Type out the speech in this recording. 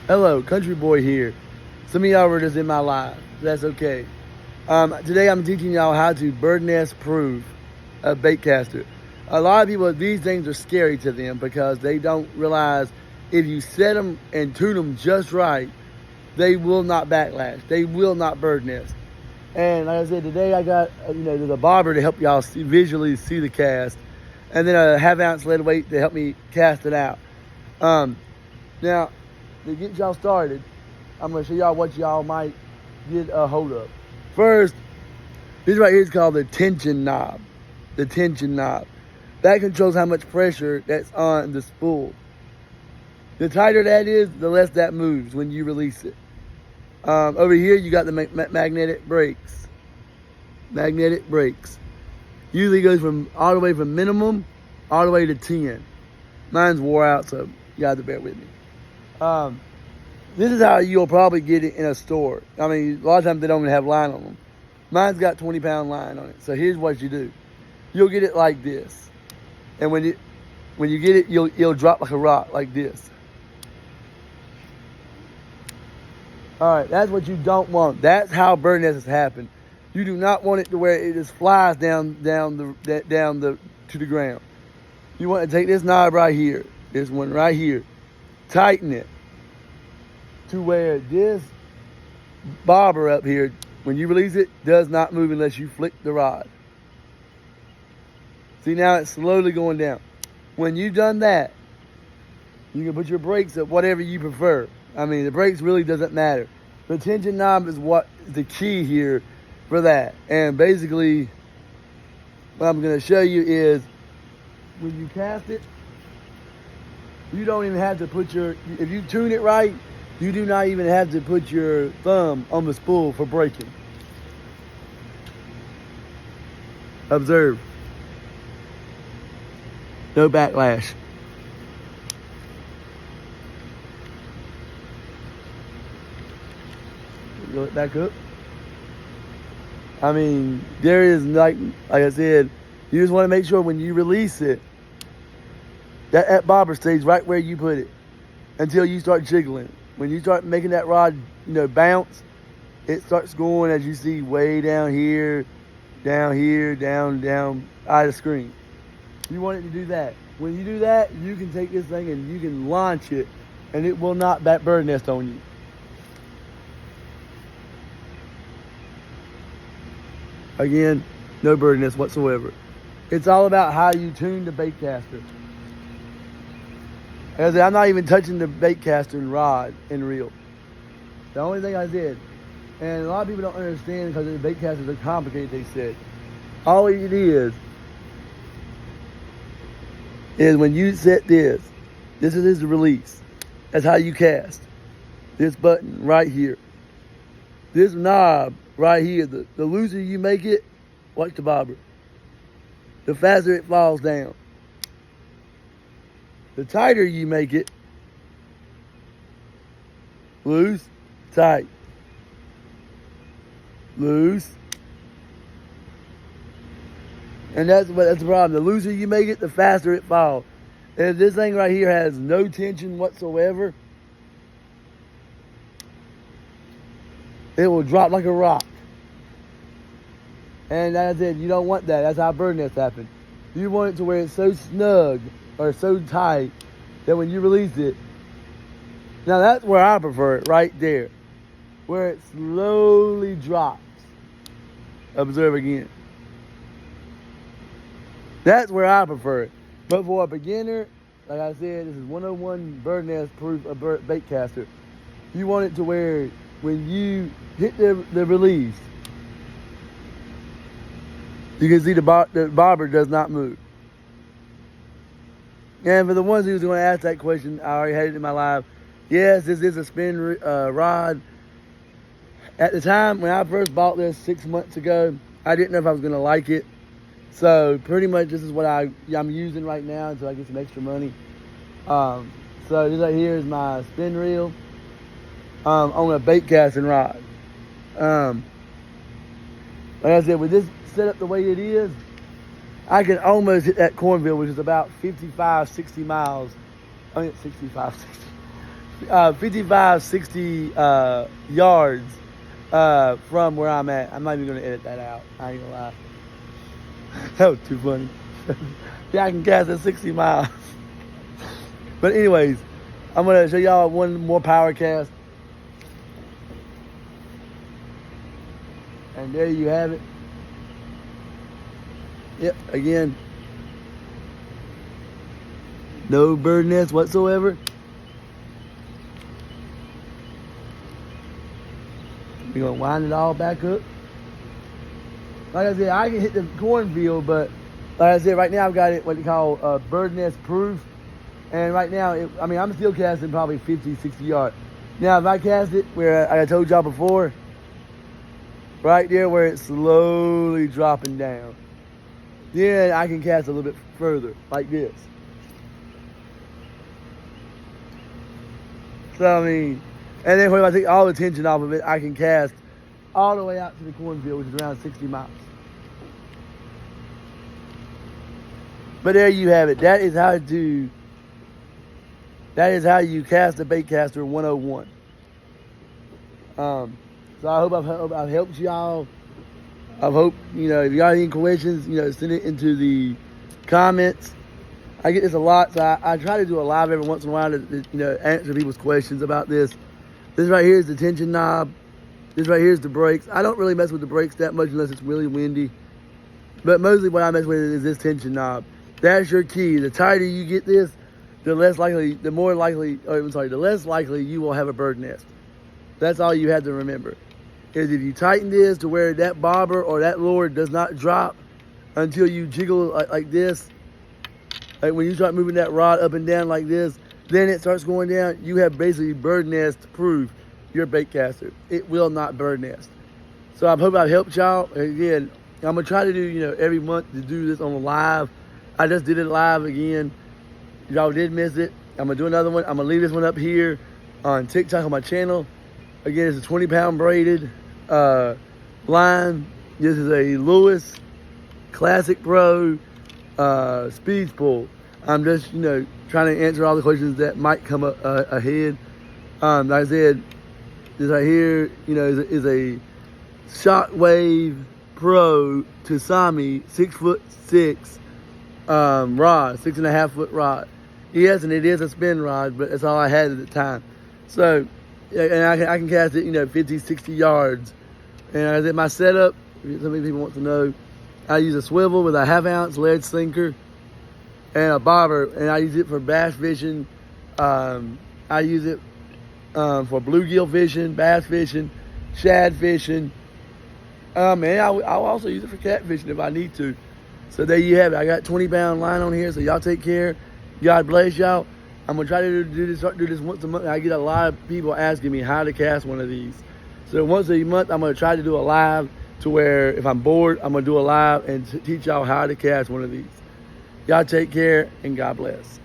Hello, country boy here. Some of y'all were just in my live. That's okay. Today I'm teaching y'all how to bird nest proof a baitcaster. A lot of people, these things are scary to them because they don't realize if you set them and tune them just right, they will not backlash. They will not bird nest. And like I said, today I got, there's a bobber to help y'all visually see the cast, and then a half-ounce lead weight to help me cast it out. Now, to get y'all started, I'm going to show y'all what y'all might get a hold of. First, this right here is called the tension knob. The tension knob. That controls how much pressure that's on the spool. The tighter that is, the less that moves when you release it. Over here, you got the magnetic brakes. Magnetic brakes. Usually goes from all the way from minimum all the way to 10. Mine's wore out, so you have to bear with me. This is how you'll probably get it in a store. I mean, a lot of times they don't even have line on them. Mine's got 20-pound line on it. So here's what you do. You'll get it like this. And when you get it, you'll drop like a rock, like this. All right, that's what you don't want. That's how bird nests happen. You do not want it to where it just flies down to the ground. You want to take this knob right here, this one right here, tighten it to where this bobber up here, when you release it, does not move unless you flick the rod. See, now it's slowly going down. When you've done that, you can put your brakes at whatever you prefer. I mean, the brakes really doesn't matter. The tension knob is what the key here for that. And basically, what I'm going to show you is when you cast it, you don't even have to put if you tune it right, you do not even have to put your thumb on the spool for braking. Observe. No backlash. Go back up. I mean, there is like I said, you just want to make sure when you release it, that bobber stays right where you put it until you start jiggling. When you start making that rod, bounce, it starts going, as you see, way down here, down out of the screen. You want it to do that. When you do that, you can take this thing and you can launch it, and it will not bird nest on you. Again, no bird nest whatsoever. It's all about how you tune the baitcaster. As I said, I'm not even touching the baitcaster and rod and reel. The only thing I did, and a lot of people don't understand because the baitcasters are complicated, they said. All it is when you set this is the release. That's how you cast. This button right here. This knob right here, the looser you make it, watch the bobber, the faster it falls down. The tighter you make it, loose, tight, loose. And that's the problem. The looser you make it, the faster it falls. And if this thing right here has no tension whatsoever, it will drop like a rock. And as I said, you don't want that. That's how bird nests happen. You want it to where it's so snug or so tight that when you release it, now that's where I prefer it, right there, where it slowly drops. Observe again. That's where I prefer it. But for a beginner, like I said, this is 101 bird nest proof of baitcaster. You want it to where when you hit the release, you can see the bobber does not move. And for the ones who's going to ask that question, I already had it in my live. Yes, this is a spin rod. At the time when I first bought this 6 months ago, I didn't know if I was going to like it. So pretty much this is what I'm using right now until I get some extra money. So this right here is my spin reel on a bait casting rod. Like I said, with this set up the way it is, I can almost hit that cornfield, which is about 55, 60 miles. I mean, 65, 60. 55, 60 yards from where I'm at. I'm not even going to edit that out. I ain't going to lie. That was too funny. Yeah, I can cast at 60 miles. But anyways, I'm going to show y'all one more power cast. And there you have it. Yep, again, no bird nest whatsoever. We're going to wind it all back up. Like I said, I can hit the cornfield, but like I said, right now I've got it what they call bird nest proof. And right now, I'm still casting probably 50, 60 yards. Now, if I cast it where I told y'all before, right there where it's slowly dropping down, then I can cast a little bit further, like this. So, and then when I take all the tension off of it, I can cast all the way out to the cornfield, which is around 60 miles. But there you have it. That is how you cast a baitcaster 101. So I hope I've helped y'all. I hope, if you got any questions, send it into the comments. I get this a lot, so I try to do a live every once in a while to answer people's questions about this. This right here is the tension knob. This right here is the brakes. I don't really mess with the brakes that much unless it's really windy. But mostly what I mess with is this tension knob. That's your key. The tighter you get this, the less likely you will have a bird nest. That's all you have to remember. Is if you tighten this to where that bobber or that lure does not drop until you jiggle like this, like when you start moving that rod up and down like this, then it starts going down, you have basically bird nest proof your baitcaster. It will not bird nest. So I hope I've helped y'all. Again, I'm gonna try to do, every month to do this on live. I just did it live again. Y'all did miss it. I'm gonna do another one. I'm gonna leave this one up here on TikTok on my channel. Again, it's a 20-pound braided line. This is a Lewis Classic Pro speed spool. I'm just, trying to answer all the questions that might come up ahead. Like I said, this right here, is a Shockwave Pro Tasami 6'6" rod, 6.5-foot rod. Yes, and it is a spin rod, but that's all I had at the time. So, and I can cast it, 50, 60 yards. And as in my setup, so many people want to know, I use a swivel with a 1/2-ounce lead sinker and a bobber, and I use it for bass fishing. I use it for bluegill fishing, bass fishing, shad fishing. And I'll also use it for catfishing if I need to. So there you have it. I got 20-pound line on here, so y'all take care. God bless y'all. I'm going to try to do this once a month. I get a lot of people asking me how to cast one of these. So once a month, I'm going to try to do a live to where if I'm bored, I'm going to do a live and teach y'all how to cast one of these. Y'all take care and God bless.